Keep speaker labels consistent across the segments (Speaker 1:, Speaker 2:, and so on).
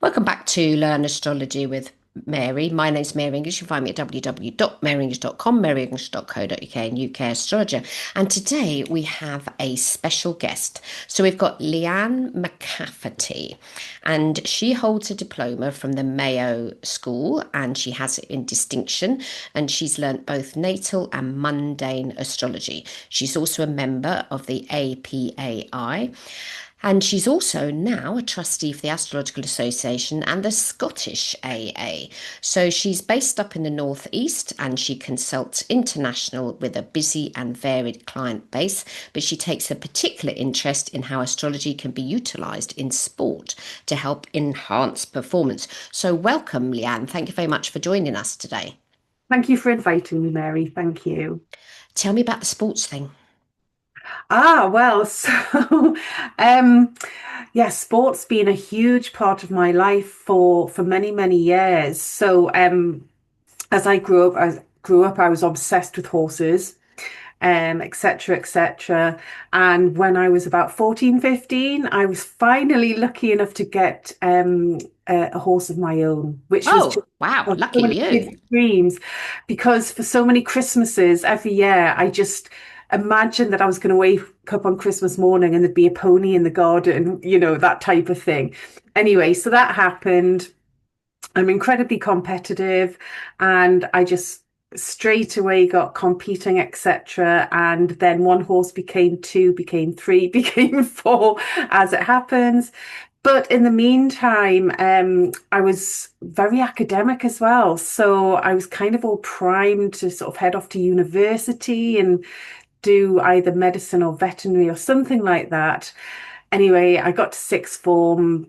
Speaker 1: Welcome back to Learn Astrology with Mary. My name's Mary English. You can find me at www.maryenglish.com, maryenglish.co.uk, and UK Astrologer. And today we have a special guest. So we've got Lianne McCafferty, and she holds a diploma from the Mayo School, and she has it in distinction, and she's learnt both natal and mundane astrology. She's also a member of the APAI. And she's also now a trustee for the Astrological Association and the Scottish AA. So she's based up in the Northeast and she consults international with a busy and varied client base, but she takes a particular interest in how astrology can be utilised in sport to help enhance performance. So welcome, Lianne. Thank you very much for joining us today.
Speaker 2: Thank you for inviting me, Mary. Thank you.
Speaker 1: Tell me about the sports thing.
Speaker 2: So um, yeah, sports been a huge part of my life for many, many years. As I grew up, I was obsessed with horses, etc., etc. And when I was about 14, 15, I was finally lucky enough to get a horse of my own, which was just
Speaker 1: Oh, wow.
Speaker 2: so
Speaker 1: Lucky
Speaker 2: many
Speaker 1: you.
Speaker 2: kids' dreams, because for so many Christmases every year, I just imagined that I was going to wake up on Christmas morning and there'd be a pony in the garden, that type of thing. Anyway, so that happened. I'm incredibly competitive, and I just straight away got competing, etc. And then one horse became two, became three, became four, as it happens. But in the meantime, I was very academic as well. So I was kind of all primed to sort of head off to university and do either medicine or veterinary or something like that. Anyway, I got to sixth form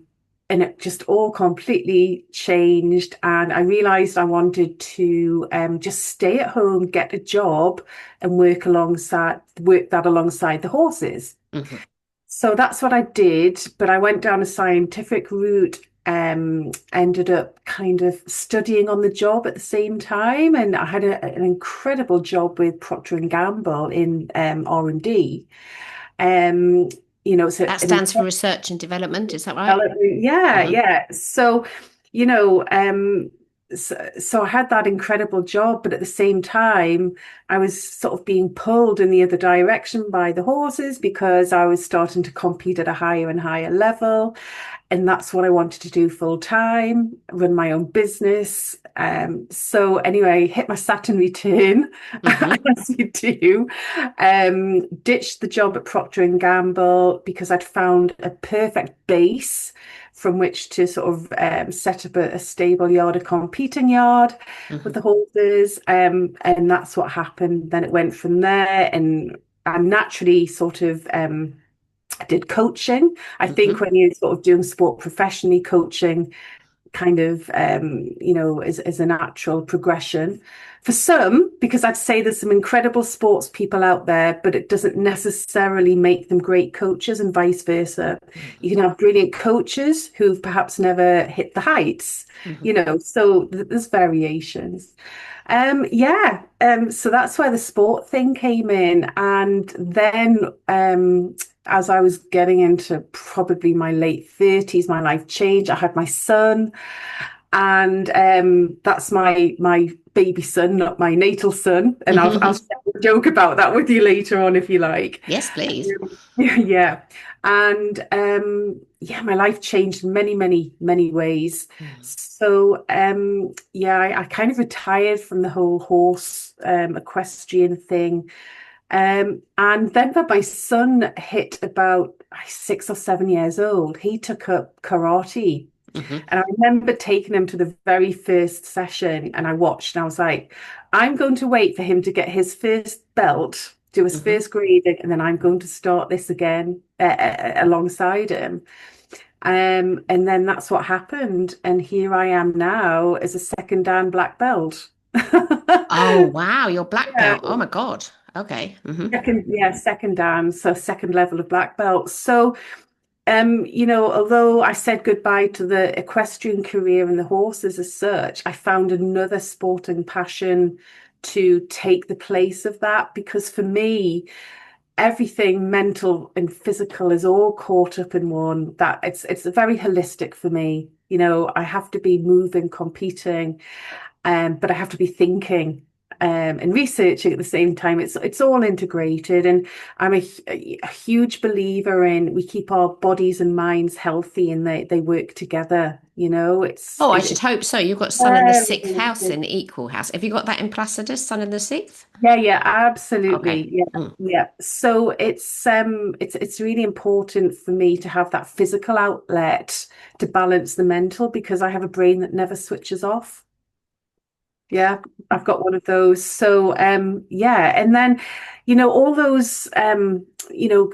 Speaker 2: and it just all completely changed. And I realized I wanted to just stay at home, get a job, and work that alongside the horses.
Speaker 1: Mhm.
Speaker 2: So that's what I did, but I went down a scientific route, ended up kind of studying on the job at the same time, and I had an incredible job with Procter and Gamble in R&D. Um, it's
Speaker 1: That
Speaker 2: an
Speaker 1: stands for
Speaker 2: incredible
Speaker 1: research and development, is that right?
Speaker 2: development. Yeah,
Speaker 1: Hmm.
Speaker 2: yeah. You know, um, so I had that incredible job, but at the same time, I was sort of being pulled in the other direction by the horses because I was starting to compete at a higher and higher level. And that's what I wanted to do full time, run my own business. So anyway, hit my Saturn return,
Speaker 1: Hmm.
Speaker 2: as you do. Ditched the job at Procter and Gamble because I'd found a perfect base from which to sort of set up a stable yard, a competing yard with
Speaker 1: Hmm.
Speaker 2: the horses. And that's what happened. Then it went from there, and I naturally sort of did coaching. I think
Speaker 1: Hmm.
Speaker 2: when you're sort of doing sport professionally, coaching kind of is a natural progression for some, because I'd say there's some incredible sports people out there, but it doesn't necessarily make them great coaches, and vice versa. You can have brilliant coaches who've perhaps never hit the heights,
Speaker 1: Hmm.
Speaker 2: so there's variations. So that's where the sport thing came in. And then as I was getting into probably my late 30s, my life changed. I had my son, and that's my baby son, not my natal son. And I'll
Speaker 1: Hmm.
Speaker 2: share a joke about that with you later on if you like.
Speaker 1: Yes, please.
Speaker 2: Yeah. And yeah, my life changed in many, many, many ways.
Speaker 1: Mm.
Speaker 2: So yeah, I kind of retired from the whole horse equestrian thing. And then when my son hit about 6 or 7 years old, he took up karate.
Speaker 1: Hmm.
Speaker 2: And I remember taking him to the very first session, and I watched and I was like, I'm going to wait for him to get his first belt, do his
Speaker 1: Hmm.
Speaker 2: first grading, and then I'm going to start this again alongside him. And then that's what happened. And here I am now as a second Dan black belt.
Speaker 1: Oh, wow. You're black
Speaker 2: Yeah,
Speaker 1: belt. Oh, my God. Okay. Hmm.
Speaker 2: second Dan, so second level of black belt. So although I said goodbye to the equestrian career and the horses as such, I found another sporting passion to take the place of that, because for me, everything mental and physical is all caught up in one. That it's very holistic for me. I have to be moving, competing, but I have to be thinking and researching at the same time. It's all integrated, and I'm a huge believer in we keep our bodies and minds healthy, and they work together.
Speaker 1: Oh, I should hope so. You've got Sun in the
Speaker 2: Very
Speaker 1: sixth house
Speaker 2: holistic.
Speaker 1: in the equal house. Have you got that in Placidus, Sun in the sixth?
Speaker 2: Yeah, yeah,
Speaker 1: Okay.
Speaker 2: absolutely. Yeah,
Speaker 1: Mm.
Speaker 2: yeah. So it's really important for me to have that physical outlet to balance the mental because I have a brain that never switches off. Yeah, I've got one of those. So yeah, and then all those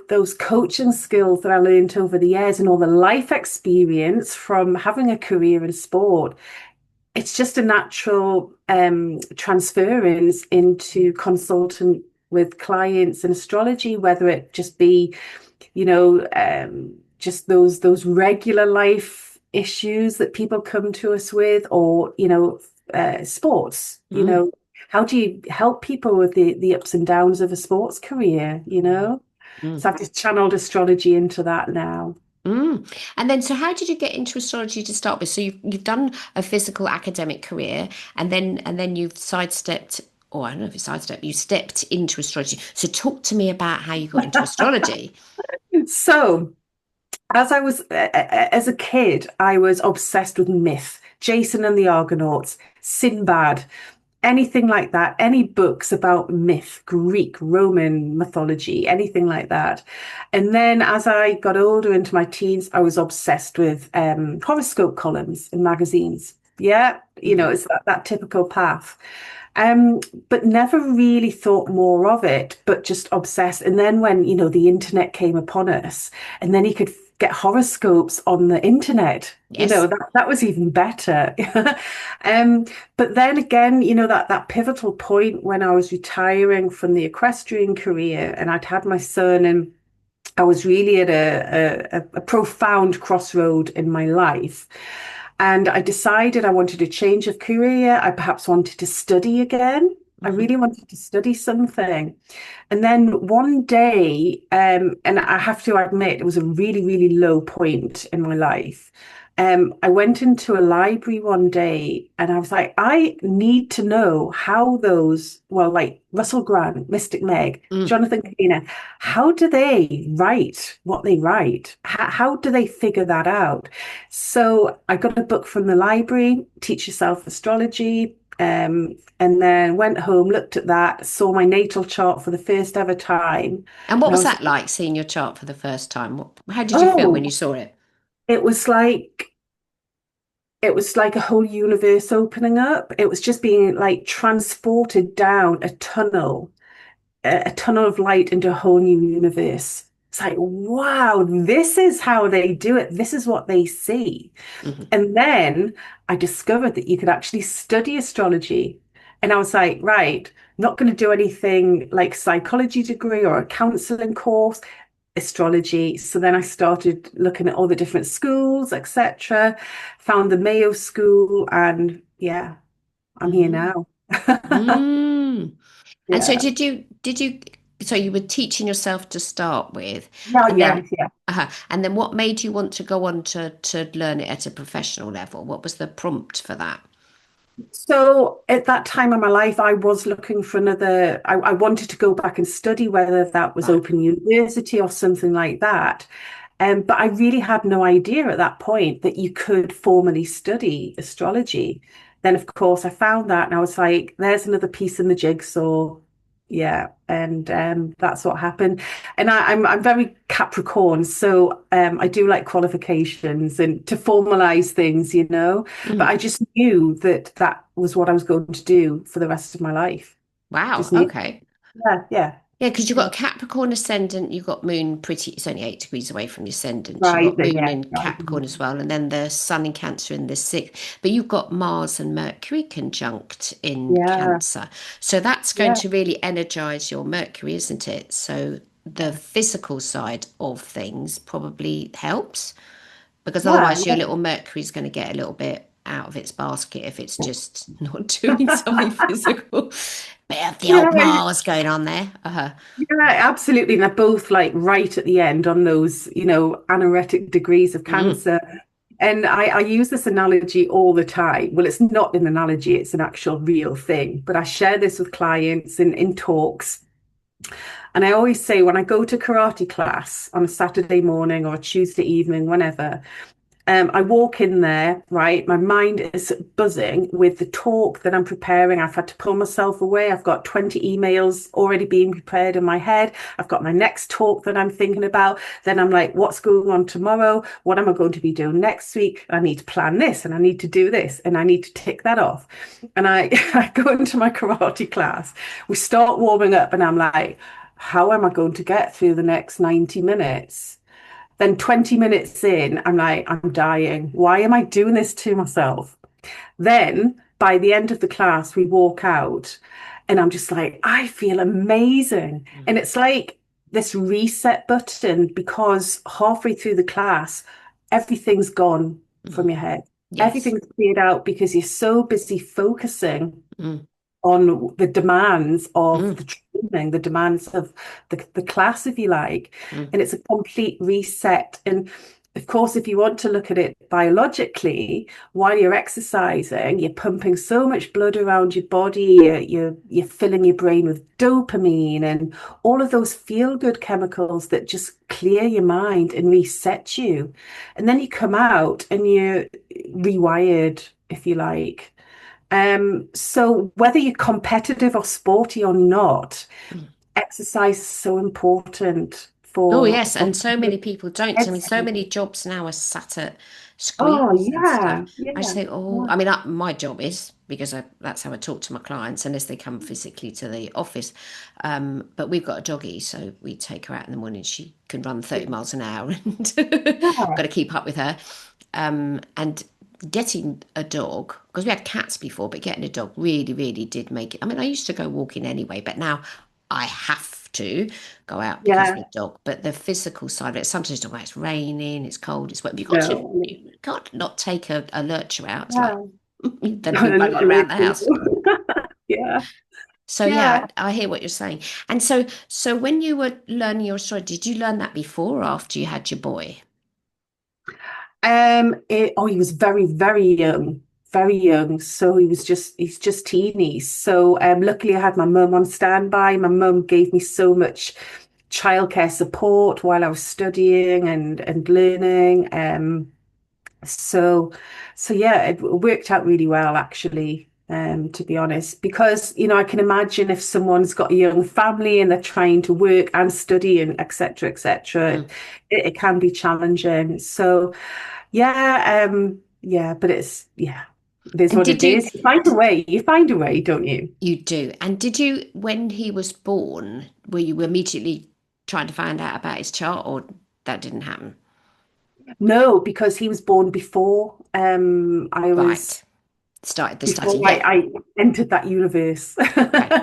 Speaker 2: those coaching skills that I learned over the years and all the life experience from having a career in sport, it's just a natural transference into consultant with clients in astrology, whether it just be, just those regular life issues that people come to us with, or sports.
Speaker 1: Mm.
Speaker 2: How do you help people with the ups and downs of a sports career?
Speaker 1: Mm.
Speaker 2: So I've just channeled astrology into that now.
Speaker 1: Mm. And then, so how did you get into astrology to start with? So you've done a physical academic career, and then you've sidestepped, or I don't know if you sidestepped, you stepped into astrology. So talk to me about how you got into astrology.
Speaker 2: So as a kid, I was obsessed with myth, Jason and the Argonauts, Sinbad, anything like that, any books about myth, Greek, Roman mythology, anything like that. And then as I got older into my teens, I was obsessed with horoscope columns in magazines. Yeah,
Speaker 1: Mhm.
Speaker 2: it's that typical path. Um, but never really thought more of it, but just obsessed. And then when, the internet came upon us, and then you could get horoscopes on the internet,
Speaker 1: Yes.
Speaker 2: that was even better. Um, but then again, that pivotal point when I was retiring from the equestrian career and I'd had my son, and I was really at a profound crossroad in my life. And I decided I wanted a change of career. I perhaps wanted to study again. I
Speaker 1: Mhm.
Speaker 2: really wanted to study something. And then one day, and I have to admit, it was a really, really low point in my life. I went into a library one day and I was like, I need to know how those, well, like Russell Grant, Mystic Meg,
Speaker 1: Mm.
Speaker 2: Jonathan Keener, how do they write what they write? How do they figure that out? So I got a book from the library, Teach Yourself Astrology. And then went home, looked at that, saw my natal chart for the first ever time.
Speaker 1: And what
Speaker 2: And I
Speaker 1: was
Speaker 2: was
Speaker 1: that like, seeing your chart for the first time? How did you feel when
Speaker 2: oh,
Speaker 1: you saw it?
Speaker 2: it was like it was like a whole universe opening up. It was just being like transported down a tunnel of light into a whole new universe. It's like, wow, this is how they do it. This is what they see.
Speaker 1: Mhm.
Speaker 2: And then I discovered that you could actually study astrology. And I was like, right, not going to do anything like psychology degree or a counseling course, astrology. So then I started looking at all the different schools, etc. Found the Mayo School, and yeah, I'm here
Speaker 1: Mhm.
Speaker 2: now.
Speaker 1: Mm. And so
Speaker 2: Yeah.
Speaker 1: so you were teaching yourself to start with,
Speaker 2: Yeah,
Speaker 1: and
Speaker 2: yeah,
Speaker 1: then
Speaker 2: yeah.
Speaker 1: and then what made you want to go on to learn it at a professional level? What was the prompt for that?
Speaker 2: So at that time of my life, I was looking for I wanted to go back and study, whether that was
Speaker 1: Right.
Speaker 2: Open University or something like that. But I really had no idea at that point that you could formally study astrology. Then, of course, I found that and I was like, there's another piece in the jigsaw. Yeah. And that's what happened. And I'm very Capricorn, so I do like qualifications and to formalize things. But I
Speaker 1: Mhm.
Speaker 2: just knew that that was what I was going to do for the rest of my life.
Speaker 1: Wow.
Speaker 2: Just knew.
Speaker 1: Okay.
Speaker 2: Yeah, yeah.
Speaker 1: Yeah, because you've
Speaker 2: Yeah.
Speaker 1: got Capricorn ascendant, you've got Moon pretty, it's only 8 degrees away from the ascendant. You've got
Speaker 2: Rising,
Speaker 1: Moon
Speaker 2: yeah.
Speaker 1: in Capricorn as well, and then the Sun in Cancer in the sixth. But you've got Mars and Mercury conjunct in
Speaker 2: Yeah,
Speaker 1: Cancer. So that's going
Speaker 2: yeah,
Speaker 1: to really energize your Mercury, isn't it? So the physical side of things probably helps because
Speaker 2: yeah,
Speaker 1: otherwise your
Speaker 2: yeah.
Speaker 1: little Mercury's going to get a little bit out of its basket if it's just not doing something physical. Bit of the old
Speaker 2: Yeah,
Speaker 1: Mars going on there.
Speaker 2: yeah, absolutely. And they're both like right at the end on those, anoretic degrees of
Speaker 1: Mm,
Speaker 2: cancer. And I use this analogy all the time. Well, it's not an analogy, it's an actual real thing. But I share this with clients in talks. And I always say when I go to karate class on a Saturday morning or a Tuesday evening, whenever, I walk in there, right? My mind is buzzing with the talk that I'm preparing. I've had to pull myself away. I've got 20 emails already being prepared in my head. I've got my next talk that I'm thinking about. Then I'm like, what's going on tomorrow? What am I going to be doing next week? I need to plan this and I need to do this and I need to tick that off. And I, I go into my karate class. We start warming up and I'm like, how am I going to get through the next 90 minutes? Then 20 minutes in, I'm like, I'm dying. Why am I doing this to myself? Then by the end of the class, we walk out and I'm just like, I feel amazing. And
Speaker 1: mm,
Speaker 2: it's like this reset button because halfway through the class, everything's gone from your
Speaker 1: mm.
Speaker 2: head.
Speaker 1: Yes.
Speaker 2: Everything's cleared out because you're so busy focusing
Speaker 1: Mm,
Speaker 2: on the demands of
Speaker 1: mm,
Speaker 2: the training, the demands of the class, if you like.
Speaker 1: mm,
Speaker 2: And it's a complete reset. And of course, if you want to look at it biologically, while you're exercising, you're pumping so much blood around your body, you're filling your brain with dopamine and all of those feel-good chemicals that just clear your mind and reset you. And then you come out and you're rewired, if you like. So whether you're competitive or sporty or not,
Speaker 1: mm.
Speaker 2: exercise is so important
Speaker 1: Oh,
Speaker 2: for
Speaker 1: yes. And so many people don't. I
Speaker 2: head
Speaker 1: mean, so
Speaker 2: space.
Speaker 1: many jobs now are sat at
Speaker 2: Oh
Speaker 1: screens and stuff.
Speaker 2: yeah, yeah,
Speaker 1: I just think, oh,
Speaker 2: yeah,
Speaker 1: I mean, my job is because that's how I talk to my clients, unless they come physically to the office. But we've got a doggy, so we take her out in the morning. She can run 30
Speaker 2: yeah,
Speaker 1: miles an hour and got
Speaker 2: yeah,
Speaker 1: to keep up with her. And getting a dog, because we had cats before, but getting a dog really, really did make it. I mean, I used to go walking anyway, but now I have to go out because of
Speaker 2: yeah.
Speaker 1: the dog. But the physical side of it, sometimes when it's raining, it's cold, it's wet. But
Speaker 2: No,
Speaker 1: you can't not take a lurcher out. It's like
Speaker 2: yeah.
Speaker 1: then be running
Speaker 2: Not
Speaker 1: around the
Speaker 2: literally.
Speaker 1: house.
Speaker 2: Yeah,
Speaker 1: So
Speaker 2: yeah.
Speaker 1: yeah, I hear what you're saying. And so when you were learning your story, did you learn that before or after you had your boy?
Speaker 2: He was very, very young, very young. So he's just teeny. So, luckily I had my mum on standby. My mum gave me so much childcare support while I was studying and learning. So, so yeah, it worked out really well actually. To be honest, because I can imagine if someone's got a young family and they're trying to work and study and etc. etc.
Speaker 1: Mm.
Speaker 2: It can be challenging. So, yeah, yeah, but it is
Speaker 1: And
Speaker 2: what
Speaker 1: did
Speaker 2: it
Speaker 1: you
Speaker 2: is. You find a way. You find a way, don't you?
Speaker 1: you do? And did you when he was born, were you immediately trying to find out about his chart or that didn't happen?
Speaker 2: No, because he was born before I was
Speaker 1: Right. Started the study.
Speaker 2: before
Speaker 1: Yeah.
Speaker 2: I entered that universe.
Speaker 1: Okay.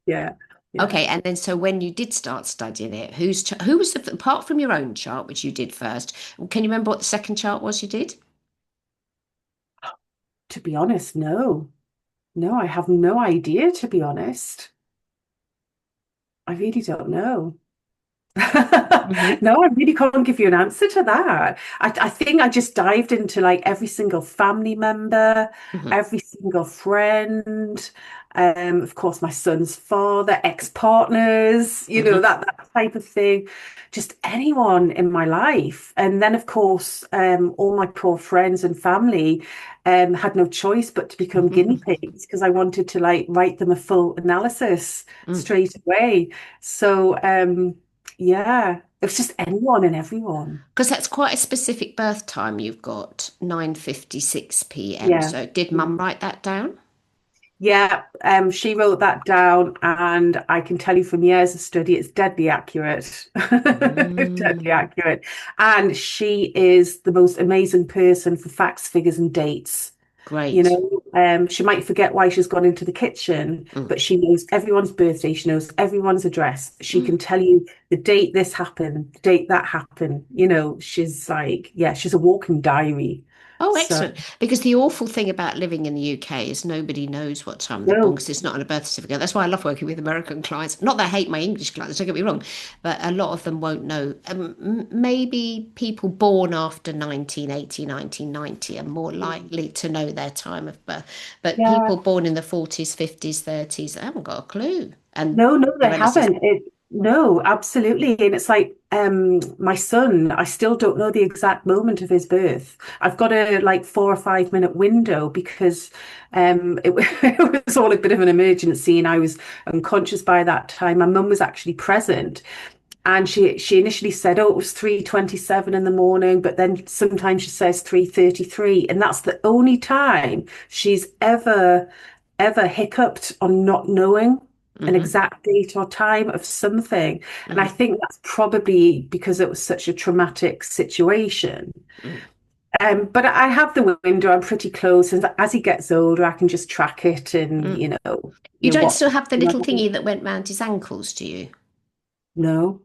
Speaker 2: Yeah, yeah.
Speaker 1: Okay. And then so when you did start studying it, who was the apart from your own chart, which you did first, can you remember what the second chart was you did?
Speaker 2: To be honest, no. No, I have no idea, to be honest. I really don't know.
Speaker 1: Hmm.
Speaker 2: No, I really can't give you an answer to that. I think I just dived into like every single family member,
Speaker 1: Hmm.
Speaker 2: every single friend, of course, my son's father, ex-partners,
Speaker 1: Hmm.
Speaker 2: that type of thing. Just anyone in my life. And then, of course, all my poor friends and family had no choice but to become guinea pigs because I wanted to like write them a full analysis straight away. So, yeah, it's just anyone and everyone.
Speaker 1: Because that's quite a specific birth time you've got, 9:56 p.m.
Speaker 2: Yeah.
Speaker 1: So did
Speaker 2: Yeah.
Speaker 1: mum write that down?
Speaker 2: Yeah, she wrote that down, and I can tell you from years of study, it's deadly accurate. Deadly
Speaker 1: Mm,
Speaker 2: accurate. And she is the most amazing person for facts, figures, and dates.
Speaker 1: great.
Speaker 2: She might forget why she's gone into the kitchen,
Speaker 1: Mm,
Speaker 2: but she knows everyone's birthday, she knows everyone's address. She
Speaker 1: mm.
Speaker 2: can tell you the date this happened, the date that happened. She's like, yeah, she's a walking diary.
Speaker 1: Oh,
Speaker 2: So
Speaker 1: excellent. Because the awful thing about living in the UK is nobody knows what time they're born
Speaker 2: no,
Speaker 1: because it's not on a birth certificate. That's why I love working with American clients. Not that I hate my English clients, don't get me wrong, but a lot of them won't know. Maybe people born after 1980, 1990 are more likely to know their time of birth. But
Speaker 2: yeah.
Speaker 1: people born in the 40s, 50s, 30s, they haven't got a clue. And
Speaker 2: No, no,
Speaker 1: the
Speaker 2: they
Speaker 1: relatives,
Speaker 2: haven't. No, absolutely. And it's like my son, I still don't know the exact moment of his birth. I've got a like 4 or 5 minute window because it was all a bit of an emergency and I was unconscious by that time. My mum was actually present and she initially said, oh, it was 3:27 in the morning, but then sometimes she says 3:33. And that's the only time she's ever hiccuped on not knowing an
Speaker 1: hmm
Speaker 2: exact date or time of something. And I
Speaker 1: hmm
Speaker 2: think that's probably because it was such a traumatic situation. But I have the window, I'm pretty close. And as he gets older, I can just track it and,
Speaker 1: mm. You
Speaker 2: you know
Speaker 1: don't
Speaker 2: what.
Speaker 1: still have the little thingy that went round his ankles, do you?
Speaker 2: No,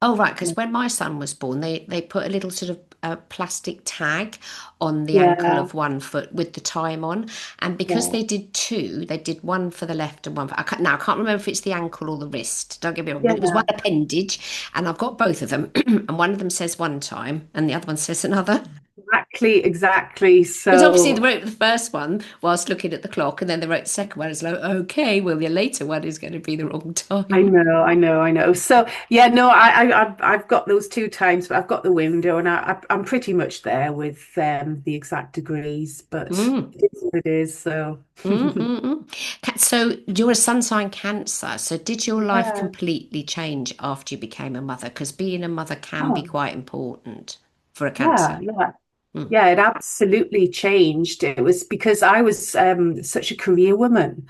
Speaker 1: Oh, right, because
Speaker 2: no.
Speaker 1: when my son was born, they put a little sort of plastic tag on the ankle
Speaker 2: Yeah,
Speaker 1: of one foot with the time on, and because
Speaker 2: yeah,
Speaker 1: they did two, they did one for the left and one for, I can't remember if it's the ankle or the wrist. Don't get me wrong, but it was one
Speaker 2: yeah.
Speaker 1: appendage, and I've got both of them, and one of them says one time, and the other one says another.
Speaker 2: Exactly, exactly.
Speaker 1: Because obviously they
Speaker 2: So
Speaker 1: wrote the first one whilst looking at the clock, and then they wrote the second one. It's like, okay, well, the later one is going to be the wrong
Speaker 2: I
Speaker 1: time.
Speaker 2: know, I know, I know. So yeah, no, I've got those two times, but I've got the window, and I'm pretty much there with the exact degrees. But
Speaker 1: Mm.
Speaker 2: it is what it is. So
Speaker 1: Mm-mm-mm. So you're a sun sign Cancer. So did your life
Speaker 2: yeah,
Speaker 1: completely change after you became a mother? Because being a mother can be
Speaker 2: oh
Speaker 1: quite important for a
Speaker 2: yeah,
Speaker 1: Cancer.
Speaker 2: yeah.
Speaker 1: Mm.
Speaker 2: Yeah, it absolutely changed. It was because I was such a career woman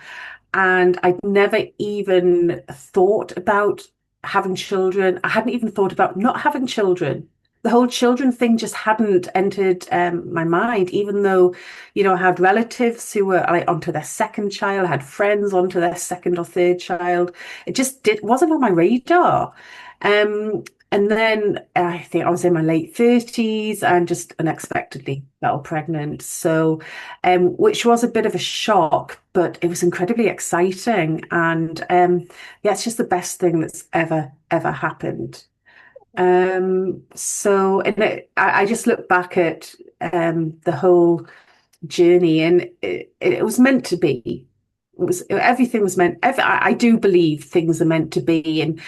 Speaker 2: and I'd never even thought about having children. I hadn't even thought about not having children. The whole children thing just hadn't entered my mind, even though, I had relatives who were like onto their second child, I had friends onto their second or third child. It just wasn't on my radar. And then I think I was in my late 30s and just unexpectedly fell pregnant. So, which was a bit of a shock, but it was incredibly exciting. And yeah, it's just the best thing that's ever happened. I just look back at the whole journey and it was meant to be. Everything was meant. I do believe things are meant to be, and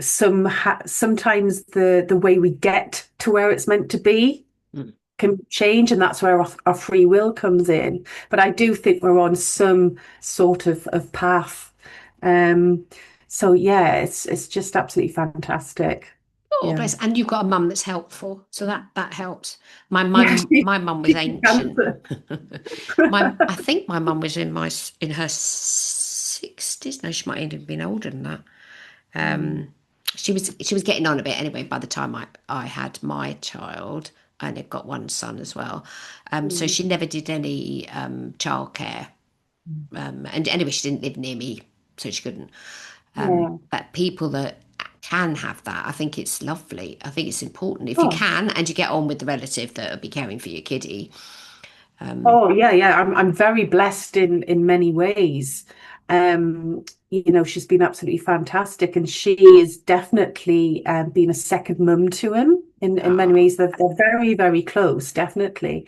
Speaker 2: sometimes the way we get to where it's meant to be
Speaker 1: Mm.
Speaker 2: can change, and that's where our free will comes in. But I do think we're on some sort of path. Um, so yeah, it's just absolutely fantastic.
Speaker 1: Oh,
Speaker 2: Yeah.
Speaker 1: bless. And you've got a mum that's helpful. So that helps. My
Speaker 2: Yeah,
Speaker 1: mum, my mum was
Speaker 2: she's
Speaker 1: ancient.
Speaker 2: cancer.
Speaker 1: I think my mum was in her 60s. No, she might even have been older than that.
Speaker 2: Mm.
Speaker 1: Um, she was getting on a bit anyway by the time I had my child, and I've got one son as well. So
Speaker 2: Mm.
Speaker 1: she never did any childcare. And anyway, she didn't live near me, so she couldn't.
Speaker 2: Yeah.
Speaker 1: But people that can have that, I think it's lovely. I think it's important if you
Speaker 2: Oh.
Speaker 1: can, and you get on with the relative that will be caring for your kiddie.
Speaker 2: Oh yeah, yeah. I'm very blessed in many ways. She's been absolutely fantastic, and she is definitely been a second mum to him in many
Speaker 1: Ah,
Speaker 2: ways. They're very, very close, definitely.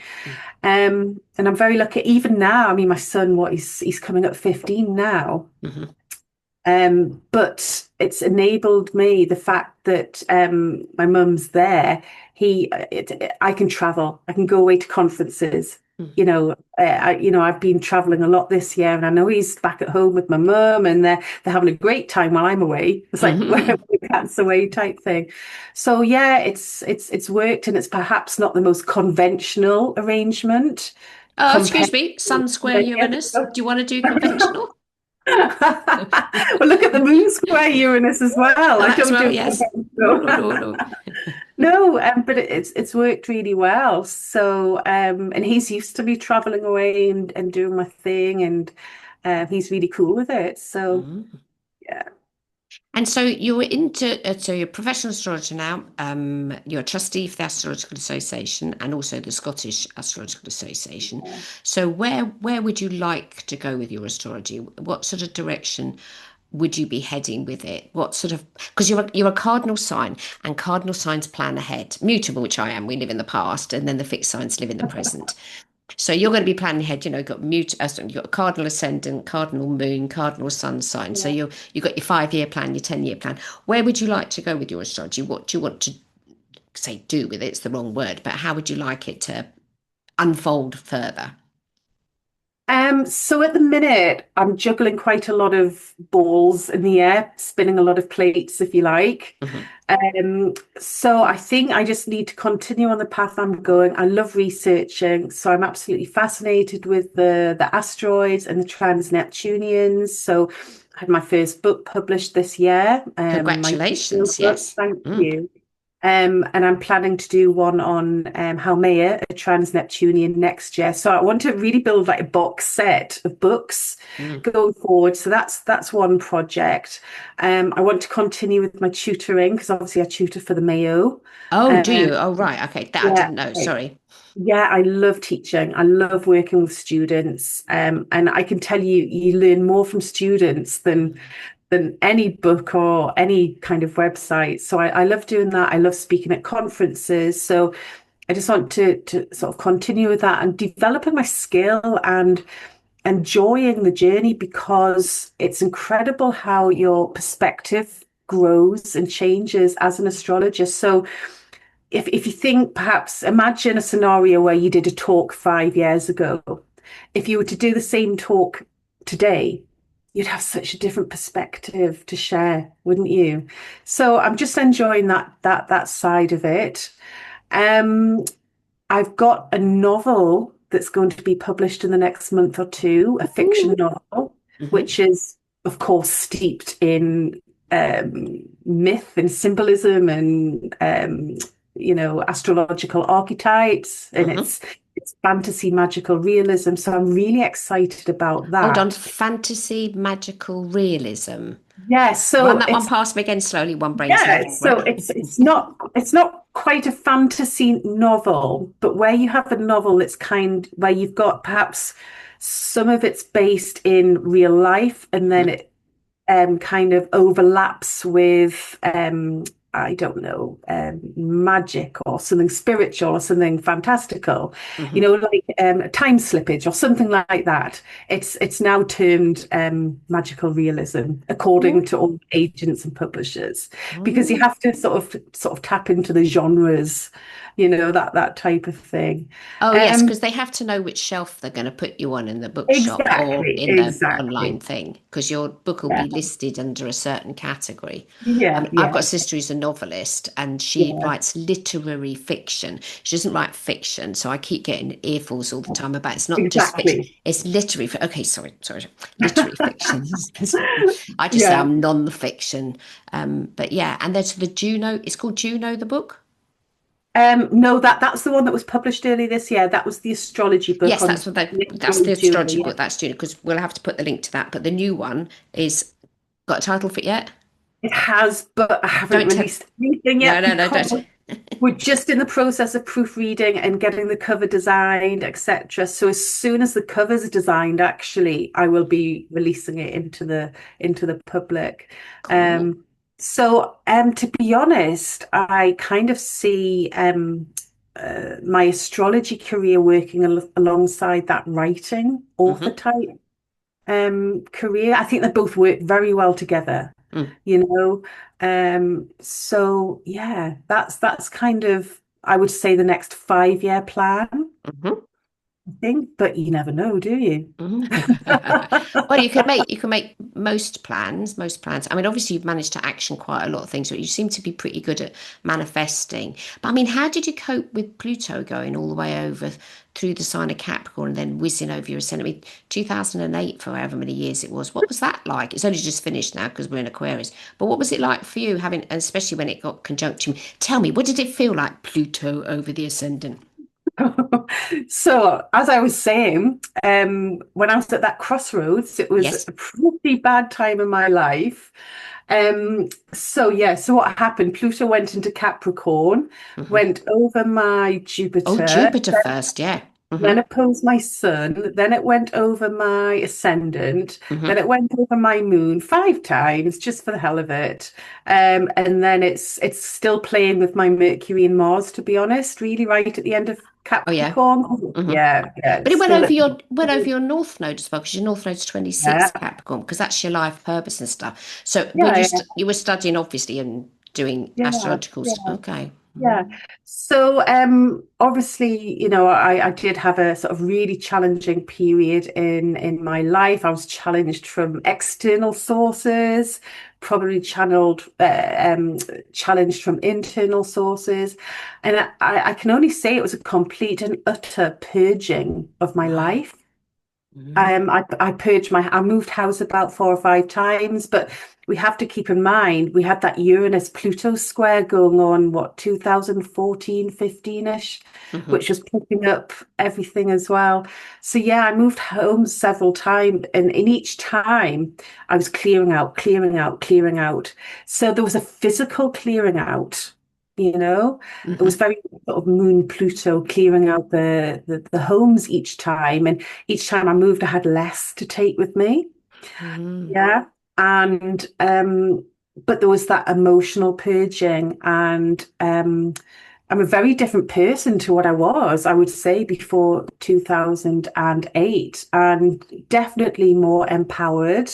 Speaker 2: And I'm very lucky. Even now, I mean, my son, he's coming up 15 now.
Speaker 1: mhm,
Speaker 2: But it's enabled me the fact that my mum's there. I can travel. I can go away to conferences.
Speaker 1: mm,
Speaker 2: I've been traveling a lot this year, and I know he's back at home with my mum, and they're having a great time while I'm away. It's like where
Speaker 1: mhm.
Speaker 2: the cat's away type thing. So yeah, it's worked, and it's perhaps not the most conventional arrangement
Speaker 1: Oh,
Speaker 2: compared
Speaker 1: excuse me,
Speaker 2: to
Speaker 1: Sun Square
Speaker 2: many
Speaker 1: Uranus.
Speaker 2: other.
Speaker 1: Do you want to do conventional?
Speaker 2: Well, look at the moon square Uranus as well.
Speaker 1: Oh,
Speaker 2: I
Speaker 1: that as
Speaker 2: don't
Speaker 1: well,
Speaker 2: do
Speaker 1: yes. No,
Speaker 2: conventional.
Speaker 1: no, no, no.
Speaker 2: No, but it's worked really well. So, and he's used to me traveling away and doing my thing, and he's really cool with it. So,
Speaker 1: Mm.
Speaker 2: yeah.
Speaker 1: And so you're so you're a professional astrologer now. You're a trustee for the Astrological Association and also the Scottish Astrological Association. So where would you like to go with your astrology? What sort of direction would you be heading with it? What sort of, because you're a cardinal sign, and cardinal signs plan ahead. Mutable, which I am, we live in the past, and then the fixed signs live in the present. So you're going to be planning ahead. You've got you've got cardinal ascendant, cardinal moon, cardinal sun sign. So
Speaker 2: Yeah.
Speaker 1: you've got your 5 year plan, your 10 year plan. Where would you like to go with your astrology? What do you want to say do with it? It's the wrong word, but how would you like it to unfold further?
Speaker 2: So at the minute, I'm juggling quite a lot of balls in the air, spinning a lot of plates, if you like.
Speaker 1: Hmm.
Speaker 2: So I think I just need to continue on the path I'm going. I love researching, so I'm absolutely fascinated with the asteroids and the trans-Neptunians. So I had my first book published this year, my
Speaker 1: Congratulations.
Speaker 2: book,
Speaker 1: Yes.
Speaker 2: thank
Speaker 1: Mm.
Speaker 2: you. And I'm planning to do one on Haumea, a trans-Neptunian next year. So I want to really build like a box set of books
Speaker 1: Mm.
Speaker 2: going forward. So that's one project. I want to continue with my tutoring because obviously I tutor for the Mayo.
Speaker 1: Oh, do
Speaker 2: Um,
Speaker 1: you? Oh, right. Okay. That I
Speaker 2: yeah,
Speaker 1: didn't know. Sorry.
Speaker 2: yeah, I love teaching. I love working with students. And I can tell you, you learn more from students than any book or any kind of website. So I love doing that. I love speaking at conferences. So I just want to sort of continue with that and developing my skill and enjoying the journey because it's incredible how your perspective grows and changes as an astrologist. So if you think perhaps imagine a scenario where you did a talk 5 years ago. If you were to do the same talk today, you'd have such a different perspective to share, wouldn't you? So I'm just enjoying that side of it. Um, I've got a novel that's going to be published in the next month or two, a fiction
Speaker 1: Ooh.
Speaker 2: novel,
Speaker 1: Hmm.
Speaker 2: which is, of course, steeped in myth and symbolism and astrological archetypes, and
Speaker 1: Hmm.
Speaker 2: it's fantasy magical realism. So I'm really excited about
Speaker 1: Hold on.
Speaker 2: that.
Speaker 1: Fantasy, magical realism.
Speaker 2: Yeah,
Speaker 1: Run
Speaker 2: so
Speaker 1: that one
Speaker 2: it's
Speaker 1: past me again slowly. One brain cell.
Speaker 2: yeah, so it's not quite a fantasy novel, but where you have a novel that's kind where you've got perhaps some of it's based in real life and then
Speaker 1: Hmm.
Speaker 2: it kind of overlaps with I don't know, magic or something spiritual or something fantastical,
Speaker 1: Hmm.
Speaker 2: like time slippage or something like that. It's now termed magical realism, according to all agents and publishers, because you
Speaker 1: Oh,
Speaker 2: have to sort of tap into the genres, that type of thing.
Speaker 1: oh, yes,
Speaker 2: Um,
Speaker 1: because they have to know which shelf they're going to put you on in the bookshop or
Speaker 2: exactly,
Speaker 1: in the online
Speaker 2: exactly.
Speaker 1: thing, because your book will
Speaker 2: Yeah,
Speaker 1: be listed under a certain category. I
Speaker 2: yeah,
Speaker 1: mean, I've got
Speaker 2: yeah,
Speaker 1: a sister who's a novelist and she
Speaker 2: yeah.
Speaker 1: writes literary fiction. She doesn't write fiction, so I keep getting earfuls all the time about it's not just fiction,
Speaker 2: Exactly.
Speaker 1: it's literary. Okay, sorry, literary fiction. I just say
Speaker 2: Yeah.
Speaker 1: I'm non-fiction. But yeah, and there's the Juno. It's called Juno, the book.
Speaker 2: No, that's the one that was published early this year. That was the astrology book
Speaker 1: Yes,
Speaker 2: on
Speaker 1: that's the
Speaker 2: Juno.
Speaker 1: astrology
Speaker 2: Yeah.
Speaker 1: book. That's Juno because we'll have to put the link to that. But the new one is got a title for it yet?
Speaker 2: It has, but I haven't
Speaker 1: Don't tell.
Speaker 2: released anything
Speaker 1: No,
Speaker 2: yet
Speaker 1: no, no,
Speaker 2: because
Speaker 1: don't.
Speaker 2: we're just in the process of proofreading and getting the cover designed, etc. So as soon as the cover's designed, actually, I will be releasing it into the public.
Speaker 1: Cool.
Speaker 2: So to be honest, I kind of see my astrology career working alongside that writing author
Speaker 1: Hmm.
Speaker 2: type career. I think they both work very well together,
Speaker 1: Mm.
Speaker 2: you know. So yeah, that's kind of I would say the next 5 year plan,
Speaker 1: Hmm.
Speaker 2: I think, but you never know, do you?
Speaker 1: Well, you can make most plans. I mean, obviously you've managed to action quite a lot of things, but you seem to be pretty good at manifesting. But I mean, how did you cope with Pluto going all the way over through the sign of Capricorn and then whizzing over your ascendant? I mean, 2008 for however many years it was. What was that like? It's only just finished now because we're in Aquarius. But what was it like for you having, especially when it got conjunction? Tell me, what did it feel like, Pluto over the ascendant?
Speaker 2: So, as I was saying, when I was at that crossroads, it was
Speaker 1: Yes.
Speaker 2: a pretty bad time in my life. So what happened? Pluto went into Capricorn,
Speaker 1: Hmm.
Speaker 2: went over my
Speaker 1: Oh,
Speaker 2: Jupiter,
Speaker 1: Jupiter first, yeah.
Speaker 2: then
Speaker 1: Hmm.
Speaker 2: opposed my sun, then it went over my ascendant, then
Speaker 1: Hmm.
Speaker 2: it went over my moon 5 times just for the hell of it. And then it's still playing with my Mercury and Mars, to be honest, really right at the end of
Speaker 1: Oh, yeah.
Speaker 2: Capricorn.
Speaker 1: Hmm.
Speaker 2: Yeah,
Speaker 1: But
Speaker 2: it's
Speaker 1: it
Speaker 2: still at
Speaker 1: went over your North Node as well, because your North Node's 26
Speaker 2: yeah,
Speaker 1: Capricorn, because that's your life purpose and stuff. So were
Speaker 2: yeah,
Speaker 1: you were studying obviously and doing
Speaker 2: yeah,
Speaker 1: astrological
Speaker 2: yeah.
Speaker 1: okay.
Speaker 2: Yeah.
Speaker 1: Mhm.
Speaker 2: So obviously, I did have a sort of really challenging period in my life. I was challenged from external sources, probably challenged from internal sources. And I can only say it was a complete and utter purging of my
Speaker 1: Right.
Speaker 2: life.
Speaker 1: Mhm.
Speaker 2: I moved house about 4 or 5 times, but we have to keep in mind we had that Uranus Pluto square going on, what, 2014, 15-ish,
Speaker 1: Mhm.
Speaker 2: which was picking up everything as well. So yeah, I moved home several times, and in each time I was clearing out, clearing out, clearing out. So there was a physical clearing out, you know. It was
Speaker 1: Mhm.
Speaker 2: very sort of Moon Pluto clearing out the homes each time. And each time I moved, I had less to take with me.
Speaker 1: Mhm.
Speaker 2: Yeah. And but there was that emotional purging, and I'm a very different person to what I was, I would say, before 2008, and definitely more empowered.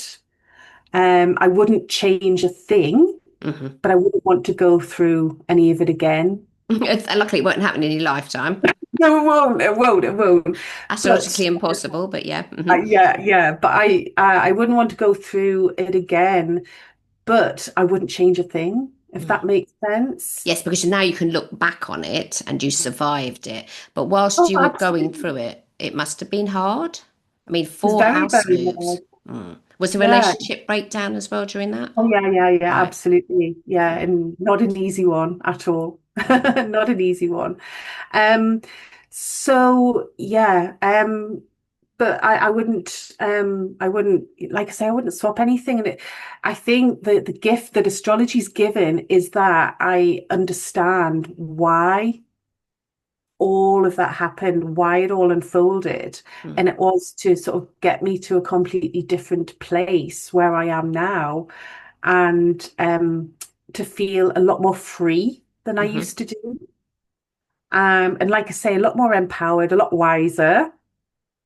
Speaker 2: I wouldn't change a thing,
Speaker 1: Mhm.
Speaker 2: but I wouldn't want to go through any of it again.
Speaker 1: Luckily, it won't happen in your lifetime.
Speaker 2: No, it won't. It won't. It won't. But
Speaker 1: Astrologically impossible, but yeah. Mhm.
Speaker 2: yeah. But I wouldn't want to go through it again. But I wouldn't change a thing, if
Speaker 1: Mm.
Speaker 2: that makes sense.
Speaker 1: Yes, because now you can look back on it and you survived it. But whilst
Speaker 2: Oh,
Speaker 1: you were going
Speaker 2: absolutely.
Speaker 1: through it, it must have been hard. I mean,
Speaker 2: It's
Speaker 1: four
Speaker 2: very,
Speaker 1: house
Speaker 2: very
Speaker 1: moves.
Speaker 2: hard.
Speaker 1: Mm. Was the
Speaker 2: Yeah.
Speaker 1: relationship breakdown as well during that?
Speaker 2: Oh, yeah.
Speaker 1: Right.
Speaker 2: Absolutely. Yeah,
Speaker 1: Mm.
Speaker 2: and not an easy one at all.
Speaker 1: Mm.
Speaker 2: Not an easy one. Um, so yeah, but I wouldn't, like I say, I wouldn't swap anything. And I think the gift that astrology's given is that I understand why all of that happened, why it all unfolded.
Speaker 1: Mm.
Speaker 2: And it was to sort of get me to a completely different place where I am now, and to feel a lot more free than I
Speaker 1: Mhm.
Speaker 2: used to do. And like I say, a lot more empowered, a lot wiser.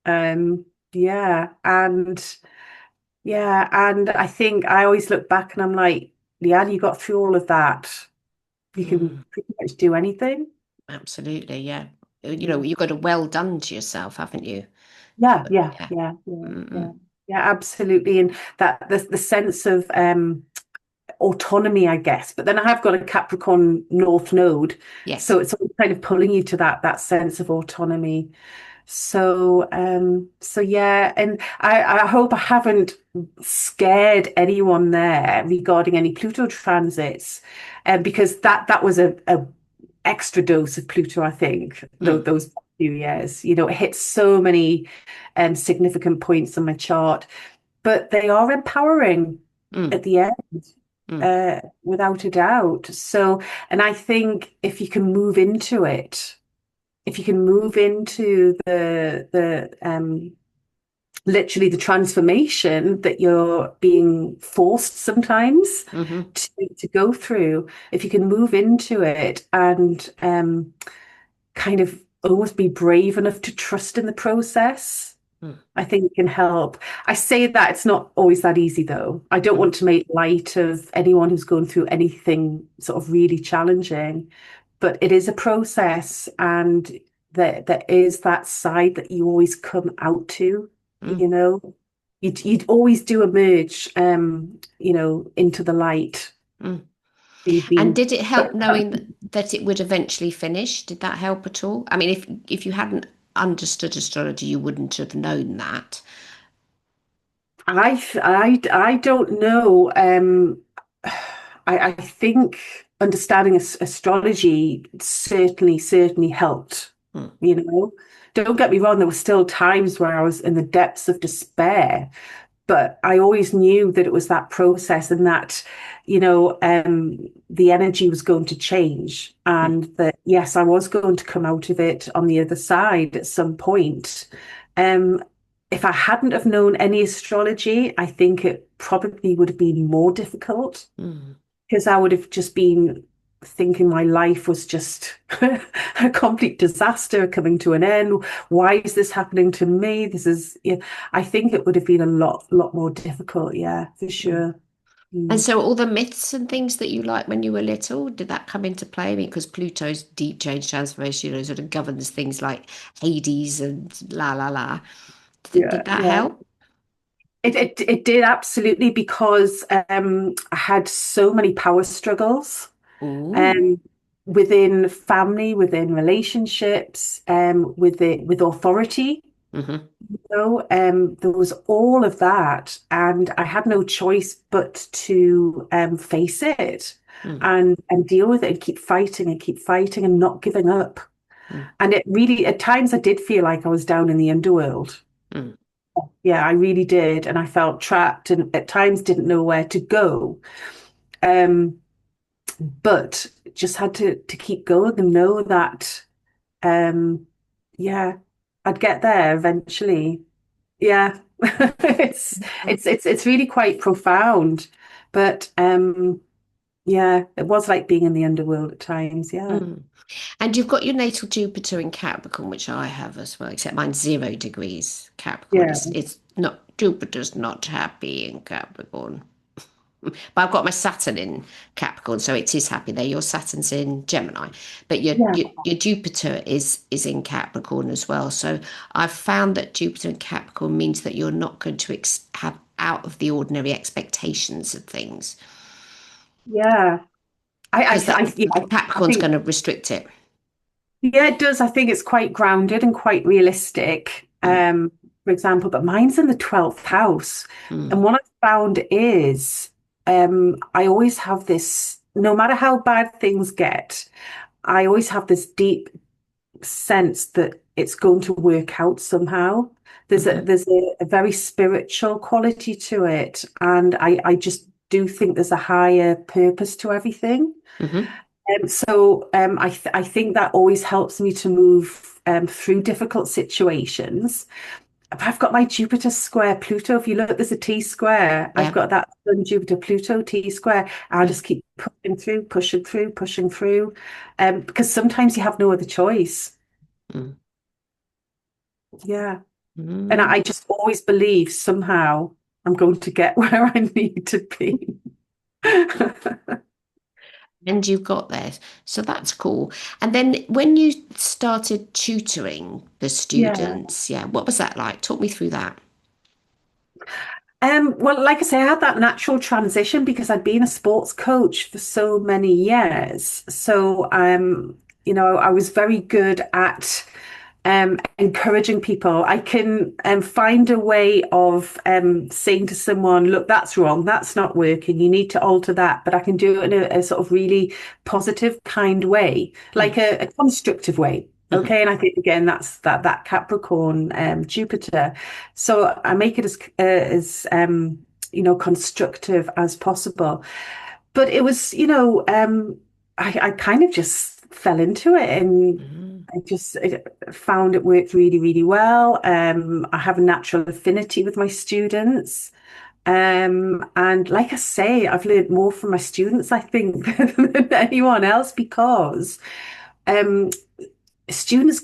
Speaker 2: Um, yeah, and I think I always look back and I'm like, Leanne, you got through all of that. You can
Speaker 1: Mm.
Speaker 2: pretty much do anything.
Speaker 1: Absolutely, yeah. You know,
Speaker 2: Yeah,
Speaker 1: you've got a well done to yourself, haven't you?
Speaker 2: yeah,
Speaker 1: But,
Speaker 2: yeah,
Speaker 1: yeah.
Speaker 2: yeah, yeah, yeah.
Speaker 1: Mm-mm.
Speaker 2: Yeah, absolutely. And that the sense of autonomy, I guess. But then I have got a Capricorn North Node,
Speaker 1: Yes.
Speaker 2: so it's all kind of pulling you to that sense of autonomy. So yeah, and I hope I haven't scared anyone there regarding any Pluto transits, because that was a extra dose of Pluto, I think,
Speaker 1: Mm.
Speaker 2: those few years. It hit so many significant points on my chart, but they are empowering
Speaker 1: Mm.
Speaker 2: at the end,
Speaker 1: Mm.
Speaker 2: without a doubt. So, and I think if you can move into it, if you can move into the literally the transformation that you're being forced sometimes
Speaker 1: Mm-hmm.
Speaker 2: to go through, if you can move into it and kind of almost be brave enough to trust in the process,
Speaker 1: Mm.
Speaker 2: I think it can help. I say that it's not always that easy, though. I don't
Speaker 1: Mm.
Speaker 2: want to make light of anyone who's going through anything sort of really challenging, but it is a process, and there is that side that you always come out to,
Speaker 1: Mm.
Speaker 2: you know. You'd always do emerge, into the light.
Speaker 1: Mm.
Speaker 2: You've
Speaker 1: And
Speaker 2: been
Speaker 1: did it help knowing that it would eventually finish? Did that help at all? I mean, if you hadn't understood astrology, you wouldn't have known that.
Speaker 2: I don't know. I think understanding astrology certainly helped.
Speaker 1: Mm.
Speaker 2: Don't get me wrong, there were still times where I was in the depths of despair, but I always knew that it was that process and that, the energy was going to change
Speaker 1: Mm.
Speaker 2: and that, yes, I was going to come out of it on the other side at some point. Um, if I hadn't have known any astrology, I think it probably would have been more difficult
Speaker 1: Mm.
Speaker 2: because I would have just been thinking my life was just a complete disaster coming to an end. Why is this happening to me? This is, yeah, I think it would have been a lot more difficult. Yeah, for
Speaker 1: Mm.
Speaker 2: sure.
Speaker 1: And
Speaker 2: Mm.
Speaker 1: so all the myths and things that you liked when you were little, did that come into play? I mean, because Pluto's deep change transformation, sort of governs things like Hades and la la la. Did
Speaker 2: Yeah,
Speaker 1: that
Speaker 2: yeah.
Speaker 1: help?
Speaker 2: It did absolutely because I had so many power struggles
Speaker 1: Oh.
Speaker 2: um, within family, within relationships, with authority.
Speaker 1: Hmm.
Speaker 2: There was all of that, and I had no choice but to face it
Speaker 1: Mm.
Speaker 2: and deal with it and keep fighting and not giving up.
Speaker 1: Mm.
Speaker 2: And it really, at times, I did feel like I was down in the underworld.
Speaker 1: Mm.
Speaker 2: Yeah, I really did, and I felt trapped, and at times didn't know where to go. Um, but just had to keep going and know that, um, yeah, I'd get there eventually. Yeah. It's really quite profound. But yeah, it was like being in the underworld at times. Yeah.
Speaker 1: Mm. And you've got your natal Jupiter in Capricorn, which I have as well, except mine's 0 degrees Capricorn.
Speaker 2: Yeah.
Speaker 1: It's not, Jupiter's not happy in Capricorn. But I've got my Saturn in Capricorn, so it is happy there. Your Saturn's in Gemini, but
Speaker 2: Yeah.
Speaker 1: your Jupiter is in Capricorn as well. So I've found that Jupiter in Capricorn means that you're not going to have out of the ordinary expectations of things,
Speaker 2: Yeah.
Speaker 1: because
Speaker 2: Yeah, I
Speaker 1: Capricorn's
Speaker 2: think
Speaker 1: going to restrict it.
Speaker 2: yeah, it does. I think it's quite grounded and quite realistic.
Speaker 1: Mm.
Speaker 2: For example, but mine's in the 12th house.
Speaker 1: Mm.
Speaker 2: And what I found is I always have this, no matter how bad things get, I always have this deep sense that it's going to work out somehow.
Speaker 1: Hmm.
Speaker 2: There's a very spiritual quality to it, and I just do think there's a higher purpose to everything.
Speaker 1: Hmm.
Speaker 2: I think that always helps me to move through difficult situations. I've got my Jupiter square Pluto. If you look, there's a T square. I've
Speaker 1: Yeah.
Speaker 2: got that Sun Jupiter Pluto T square. I'll
Speaker 1: Mm.
Speaker 2: just keep pushing through, pushing through, pushing through, because sometimes you have no other choice.
Speaker 1: Mm.
Speaker 2: Yeah. And
Speaker 1: Mm.
Speaker 2: I just always believe somehow I'm going to get where I need to be.
Speaker 1: And you got there. So that's cool. And then when you started tutoring the
Speaker 2: Yeah.
Speaker 1: students, yeah, what was that like? Talk me through that.
Speaker 2: Well, like I say, I had that natural transition because I'd been a sports coach for so many years. I was very good at encouraging people. I can find a way of saying to someone, look, that's wrong, that's not working, you need to alter that. But I can do it in a sort of really positive, kind way, like
Speaker 1: Mm.
Speaker 2: a constructive way.
Speaker 1: Mhm.
Speaker 2: Okay, and I think again that's that Capricorn Jupiter. So I make it as constructive as possible. But it was, I kind of just fell into it and
Speaker 1: Mhm.
Speaker 2: I found it worked really, really well. I have a natural affinity with my students. And like I say, I've learned more from my students, I think, than anyone else because um, students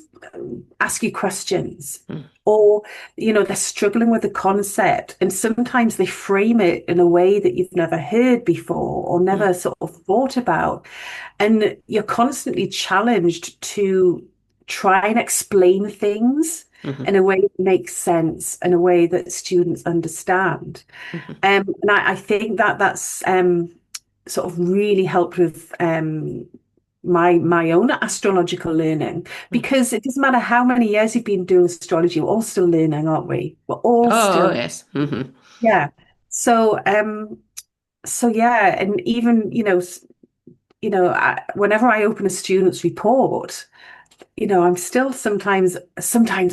Speaker 2: ask you questions
Speaker 1: Mm.
Speaker 2: or they're struggling with a concept and sometimes they frame it in a way that you've never heard before or
Speaker 1: Mm.
Speaker 2: never sort of thought about and you're constantly challenged to try and explain things
Speaker 1: Mhm.
Speaker 2: in a way that makes sense in a way that students understand
Speaker 1: Mhm.
Speaker 2: and I think that that's sort of really helped with my own astrological learning
Speaker 1: Mm.
Speaker 2: because it doesn't matter how many years you've been doing astrology, we're all still learning, aren't we? We're all
Speaker 1: Oh,
Speaker 2: still,
Speaker 1: yes. Hmm.
Speaker 2: yeah. So so yeah, and even whenever I open a student's report, I'm still sometimes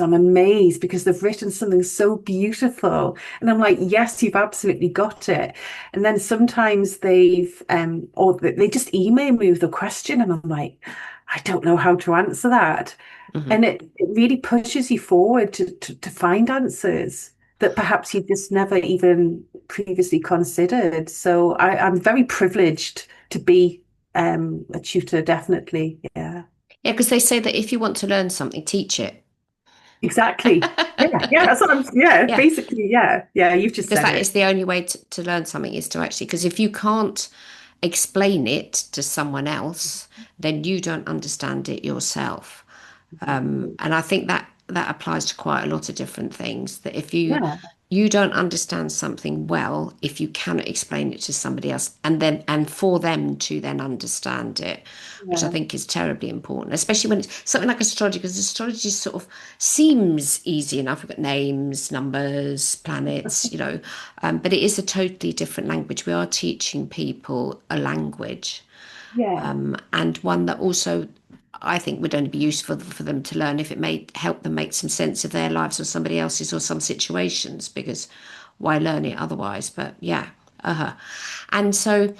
Speaker 2: I'm amazed because they've written something so beautiful. And I'm like, yes, you've absolutely got it. And then sometimes or they just email me with a question and I'm like, I don't know how to answer that.
Speaker 1: Mhm.
Speaker 2: And it really pushes you forward to find answers that perhaps you just never even previously considered. So I'm very privileged to be a tutor, definitely. Yeah.
Speaker 1: Yeah, because they say that if you want to learn something, teach it.
Speaker 2: Exactly. Yeah, that's what yeah,
Speaker 1: Yeah,
Speaker 2: basically, yeah. Yeah, you've just
Speaker 1: because
Speaker 2: said
Speaker 1: that is
Speaker 2: it.
Speaker 1: the only way to learn something is to actually, because if you can't explain it to someone else, then you don't understand it yourself.
Speaker 2: Exactly.
Speaker 1: And I think that that applies to quite a lot of different things. That if
Speaker 2: Yeah,
Speaker 1: you don't understand something well, if you cannot explain it to somebody else, and for them to then understand it, which I
Speaker 2: yeah.
Speaker 1: think is terribly important, especially when it's something like astrology, because astrology sort of seems easy enough. We've got names, numbers, planets, but it is a totally different language. We are teaching people a language,
Speaker 2: Yeah.
Speaker 1: and one that also I think would only be useful for them to learn if it may help them make some sense of their lives or somebody else's or some situations, because why learn it otherwise? But yeah, uh-huh. And so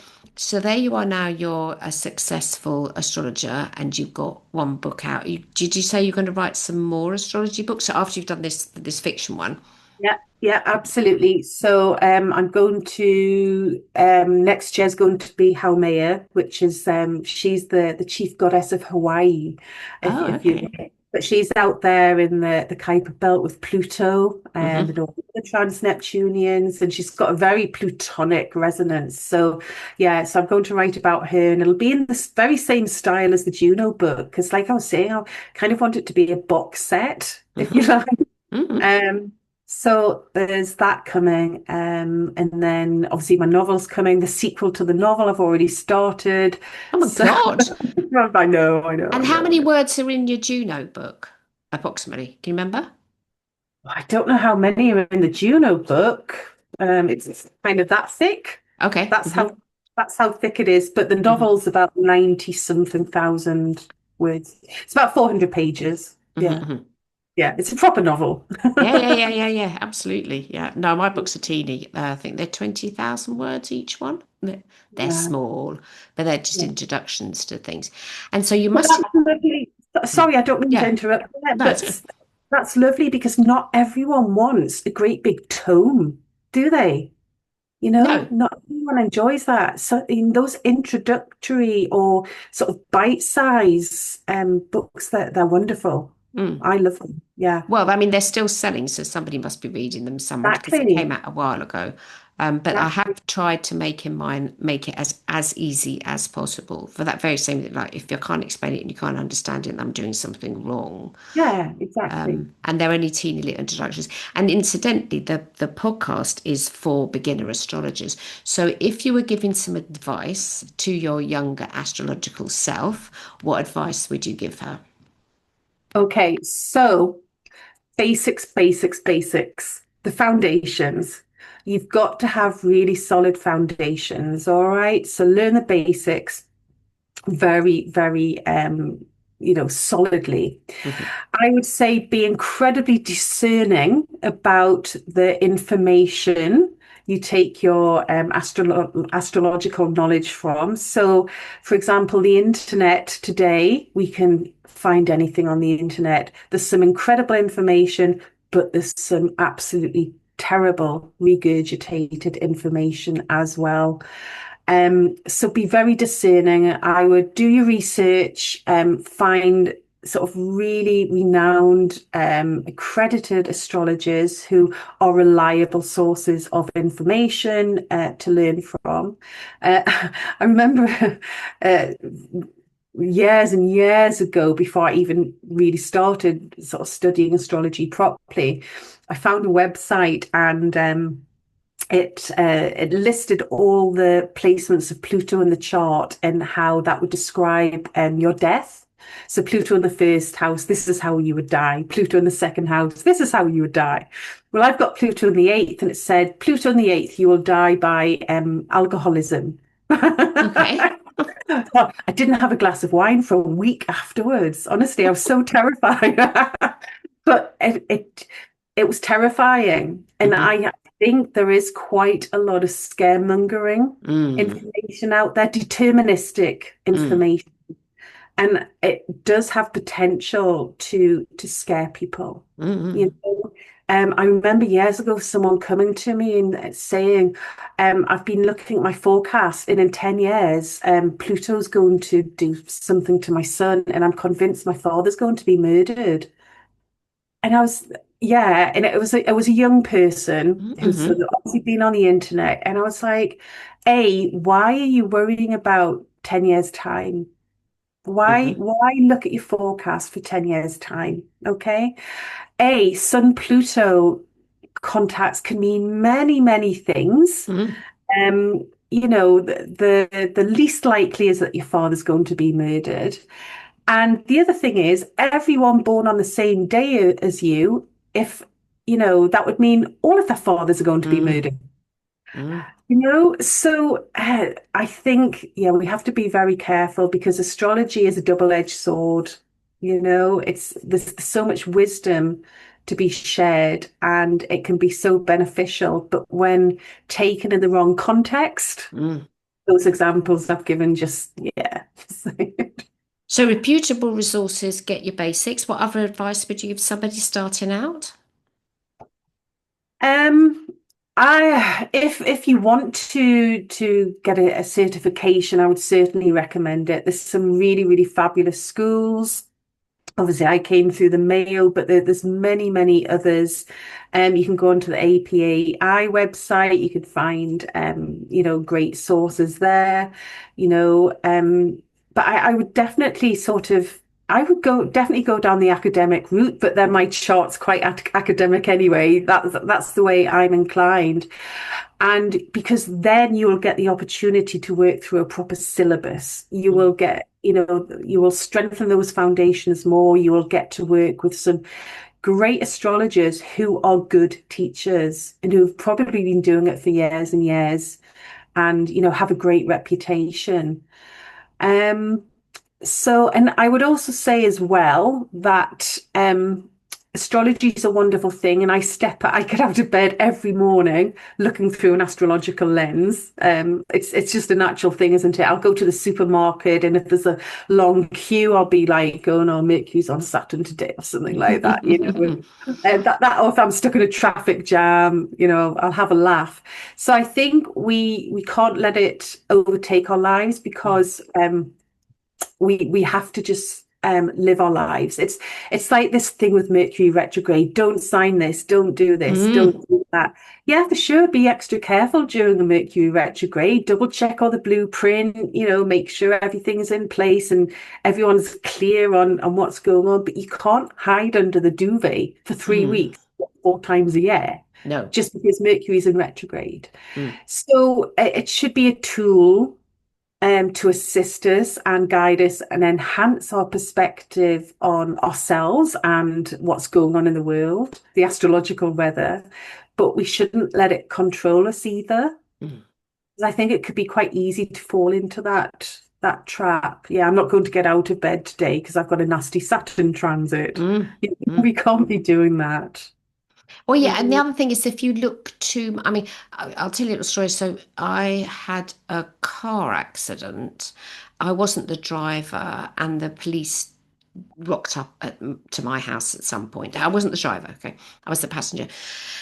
Speaker 1: there you are now, you're a successful astrologer and you've got one book out. Did you say you're going to write some more astrology books after you've done this fiction one?
Speaker 2: Yeah, yeah, absolutely. So I'm going to next year's going to be Haumea, which is she's the chief goddess of Hawaii,
Speaker 1: Oh,
Speaker 2: if you
Speaker 1: okay.
Speaker 2: but she's out there in the Kuiper belt with Pluto and
Speaker 1: Hmm.
Speaker 2: all the trans-Neptunians, and she's got a very Plutonic resonance. So yeah, so I'm going to write about her, and it'll be in this very same style as the Juno book, because like I was saying, I kind of want it to be a box set, if you
Speaker 1: Hmm.
Speaker 2: like.
Speaker 1: Hmm.
Speaker 2: Um, so there's that coming. And then obviously my novel's coming, the sequel to the novel I've already started.
Speaker 1: Oh my
Speaker 2: So
Speaker 1: God.
Speaker 2: I know, I know,
Speaker 1: And
Speaker 2: I
Speaker 1: how
Speaker 2: know, I
Speaker 1: many
Speaker 2: know.
Speaker 1: words are in your Juno book, approximately? Can you remember?
Speaker 2: I don't know how many are in the Juno book. It's kind of that thick.
Speaker 1: Okay.
Speaker 2: That's how that's how thick it is. But the
Speaker 1: Hmm.
Speaker 2: novel's about 90 something thousand words. It's about 400 pages. Yeah.
Speaker 1: Hmm.
Speaker 2: Yeah. It's a proper novel.
Speaker 1: Yeah, yeah, yeah, yeah, yeah, absolutely. Yeah. No, my books are teeny. I think they're 20,000 words each one. They're
Speaker 2: Yeah.
Speaker 1: small, but they're just
Speaker 2: Yeah.
Speaker 1: introductions to things. And so you
Speaker 2: But
Speaker 1: must.
Speaker 2: that's lovely. Sorry, I don't mean to
Speaker 1: Yeah.
Speaker 2: interrupt there,
Speaker 1: No,
Speaker 2: but
Speaker 1: it's good.
Speaker 2: that's lovely because not everyone wants a great big tome, do they?
Speaker 1: No.
Speaker 2: Not everyone enjoys that. So in those introductory or sort of bite-size books, they're wonderful.
Speaker 1: Mm.
Speaker 2: I love them. Yeah,
Speaker 1: Well, I mean, they're still selling, so somebody must be reading them somewhere because they came
Speaker 2: exactly.
Speaker 1: out a while ago. But I
Speaker 2: Exactly.
Speaker 1: have tried to make it as easy as possible for that very same thing. Like if you can't explain it and you can't understand it, then I'm doing something wrong.
Speaker 2: Yeah, exactly.
Speaker 1: And they're only teeny little introductions. And incidentally, the podcast is for beginner astrologers. So if you were giving some advice to your younger astrological self, what advice would you give her?
Speaker 2: Okay, so basics, basics, basics. The foundations. You've got to have really solid foundations, all right? So learn the basics very, very solidly.
Speaker 1: Mhm.
Speaker 2: I would say be incredibly discerning about the information you take your astrological knowledge from. So, for example, the internet today, we can find anything on the internet. There's some incredible information, but there's some absolutely terrible regurgitated information as well. So be very discerning. I would do your research, find sort of really renowned, accredited astrologers who are reliable sources of information to learn from. I remember uh, years and years ago, before I even really started sort of studying astrology properly, I found a website and it listed all the placements of Pluto in the chart and how that would describe your death. So Pluto in the first house, this is how you would die. Pluto in the second house, this is how you would die. Well, I've got Pluto in the eighth, and it said Pluto in the eighth, you will die by alcoholism.
Speaker 1: Okay.
Speaker 2: I didn't have a glass of wine for a week afterwards. Honestly, I was so terrified. But it was terrifying. And
Speaker 1: Mhm.
Speaker 2: I think there is quite a lot of scaremongering
Speaker 1: Mm,
Speaker 2: information out there, deterministic
Speaker 1: mm,
Speaker 2: information. And it does have potential to scare people. You
Speaker 1: mm,
Speaker 2: know, I remember years ago someone coming to me and saying, I've been looking at my forecast, and in 10 years, Pluto's going to do something to my son, and I'm convinced my father's going to be murdered. And I was, yeah, and it was a young person
Speaker 1: mm,
Speaker 2: who's
Speaker 1: mhm,
Speaker 2: obviously been on the internet, and I was like, A, why are you worrying about 10 years' time? Why
Speaker 1: mhm,
Speaker 2: why look at your forecast for 10 years' time? Okay. A, Sun Pluto contacts can mean many, many things.
Speaker 1: mm,
Speaker 2: The least likely is that your father's going to be murdered. And the other thing is, everyone born on the same day as you, if that would mean all of their fathers are going to be
Speaker 1: mm,
Speaker 2: murdered.
Speaker 1: mm,
Speaker 2: So I think, yeah, we have to be very careful because astrology is a double-edged sword. There's so much wisdom to be shared and it can be so beneficial. But when taken in the wrong context,
Speaker 1: mm.
Speaker 2: those examples I've given just, yeah.
Speaker 1: So reputable resources, get your basics. What other advice would you give somebody starting out?
Speaker 2: Um, if you want to get a certification, I would certainly recommend it. There's some really, really fabulous schools. Obviously, I came through the Mayo, but there's many, many others. You can go onto the APAI website. You can find, great sources there. You know, but I would definitely I would definitely go down the academic route. But then my chart's quite academic anyway. That's the way I'm inclined. And because then you will get the opportunity to work through a proper syllabus. You will strengthen those foundations more. You will get to work with some great astrologers who are good teachers and who've probably been doing it for years and years and, have a great reputation. Um, and I would also say as well that astrology is a wonderful thing, and I get out of bed every morning looking through an astrological lens. It's just a natural thing, isn't it? I'll go to the supermarket, and if there's a long queue, I'll be like, "Oh no, Mercury's on Saturn today," or something like that. And or if I'm stuck in a traffic jam, I'll have a laugh. So I think we can't let it overtake our lives because we have to just live our lives. It's like this thing with Mercury retrograde. Don't sign this. Don't do this. Don't
Speaker 1: Mm,
Speaker 2: do that. Yeah, for sure. Be extra careful during the Mercury retrograde. Double check all the blueprint. Make sure everything's in place and everyone's clear on what's going on. But you can't hide under the duvet for three
Speaker 1: mm.
Speaker 2: weeks, 4 times a year,
Speaker 1: No.
Speaker 2: just because Mercury's in retrograde.
Speaker 1: Mm,
Speaker 2: So it should be a tool to assist us and guide us and enhance our perspective on ourselves and what's going on in the world, the astrological weather. But we shouldn't let it control us either.
Speaker 1: mm,
Speaker 2: 'Cause I think it could be quite easy to fall into that trap. Yeah, I'm not going to get out of bed today because I've got a nasty Saturn transit.
Speaker 1: mm,
Speaker 2: We
Speaker 1: mm.
Speaker 2: can't be doing that.
Speaker 1: Well, yeah, and the
Speaker 2: Mhm.
Speaker 1: other thing is if you look to, I mean, I'll tell you a little story. So I had a car accident. I wasn't the driver, and the police rocked up to my house at some point. I wasn't the driver, okay? I was the passenger.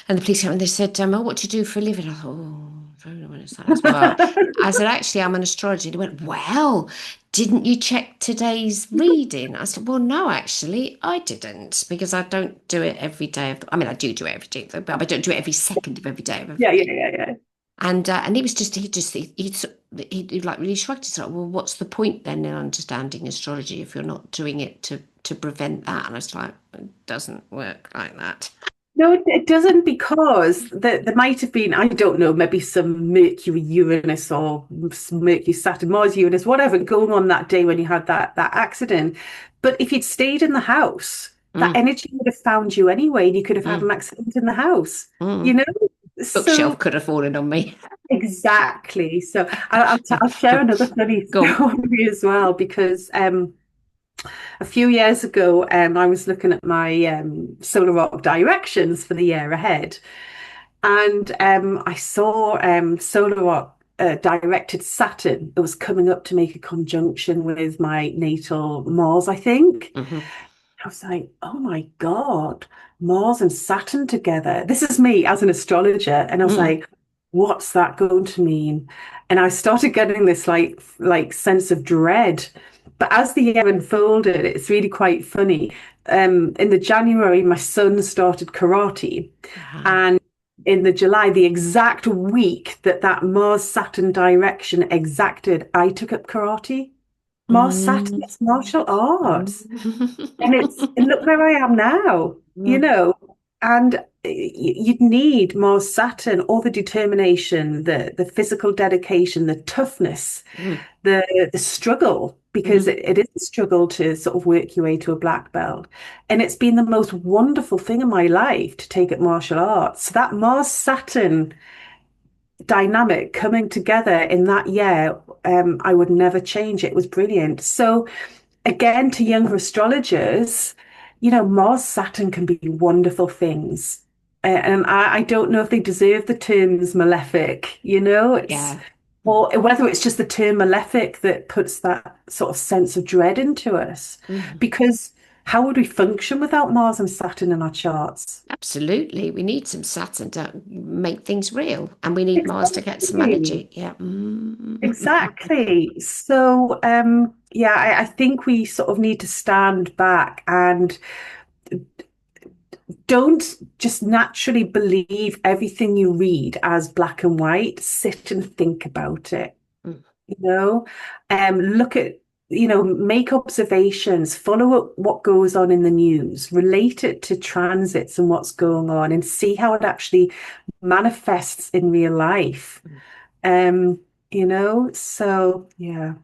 Speaker 1: And the police came and they said, "Oh, what do you do for a living?" I thought, "Oh, I don't know what it's like." Well, I said, "Actually, I'm an astrologer." They went, "Well, didn't you check today's reading?" I said, "Well, no, actually, I didn't because I don't do it every day. I mean, I do it every day, but I don't do it every second of every day of
Speaker 2: Yeah,
Speaker 1: every
Speaker 2: yeah,
Speaker 1: day."
Speaker 2: yeah, yeah.
Speaker 1: And he was just he like really shrugged his like, well, what's the point then in understanding astrology if you're not doing it to prevent that? And I was like, it doesn't work like that.
Speaker 2: No, it doesn't because there might have been, I don't know, maybe some Mercury Uranus or some Mercury Saturn Mars Uranus, whatever, going on that day when you had that accident. But if you'd stayed in the house, that
Speaker 1: Mm,
Speaker 2: energy would have found you anyway, and you could have had an
Speaker 1: mm,
Speaker 2: accident in the house, you
Speaker 1: mm.
Speaker 2: know?
Speaker 1: Bookshelf
Speaker 2: So
Speaker 1: could have fallen on me.
Speaker 2: exactly. So I'll share another funny
Speaker 1: Go on.
Speaker 2: story as well because a few years ago I was looking at my solar rock directions for the year ahead, and I saw solar rock directed Saturn. It was coming up to make a conjunction with my natal Mars, I think.
Speaker 1: Hmm.
Speaker 2: I was like, oh my God, Mars and Saturn together. This is me as an astrologer. And I was
Speaker 1: Mm.
Speaker 2: like, what's that going to mean? And I started getting this like sense of dread. But as the year unfolded, it's really quite funny. In the January, my son started karate.
Speaker 1: Ah.
Speaker 2: And in the July, the exact week that that Mars Saturn direction exacted, I took up karate. Mars Saturn,
Speaker 1: Mm.
Speaker 2: it's martial arts. And
Speaker 1: Mm.
Speaker 2: look where I am now,
Speaker 1: Mm.
Speaker 2: and you'd need more Saturn, all the determination, the physical dedication, the toughness,
Speaker 1: Mm.
Speaker 2: the struggle, because
Speaker 1: Mm.
Speaker 2: it is a struggle to sort of work your way to a black belt. And it's been the most wonderful thing in my life to take up martial arts. So that Mars Saturn dynamic coming together in that year, I would never change it. It was brilliant. So again, to younger astrologers, Mars Saturn can be wonderful things. And I don't know if they deserve the terms malefic, it's
Speaker 1: Yeah. Mm.
Speaker 2: or whether it's just the term malefic that puts that sort of sense of dread into us.
Speaker 1: Mm.
Speaker 2: Because how would we function without Mars and Saturn in our charts?
Speaker 1: Absolutely. We need some Saturn to make things real, and we need Mars to get some
Speaker 2: Exactly.
Speaker 1: energy. Yeah. Mm.
Speaker 2: Exactly. So, yeah, I think we sort of need to stand back and don't just naturally believe everything you read as black and white. Sit and think about it,
Speaker 1: Mm.
Speaker 2: you know, look at, make observations, follow up what goes on in the news, relate it to transits and what's going on, and see how it actually manifests in real life.
Speaker 1: Mm.
Speaker 2: Um, so yeah.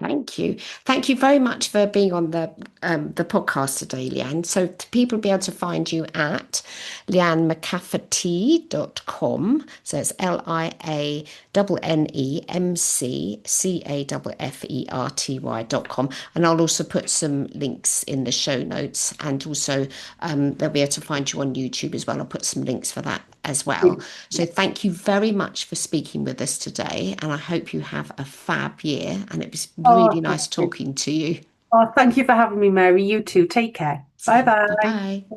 Speaker 1: Thank you. Thank you very much for being on the podcast today, Lianne. So people will be able to find you at liannemcafferty.com. So it's LIANNEMCCAFFERTY.com. And I'll also put some links in the show notes, and also they'll be able to find you on YouTube as well. I'll put some links for that as well. So thank you very much for speaking with us today, and I hope you have a fab year. And it was really
Speaker 2: Oh, thank
Speaker 1: nice
Speaker 2: you.
Speaker 1: talking to you.
Speaker 2: Oh, thank you for having me, Mary. You too. Take care. Bye
Speaker 1: See you. Bye
Speaker 2: bye.
Speaker 1: bye.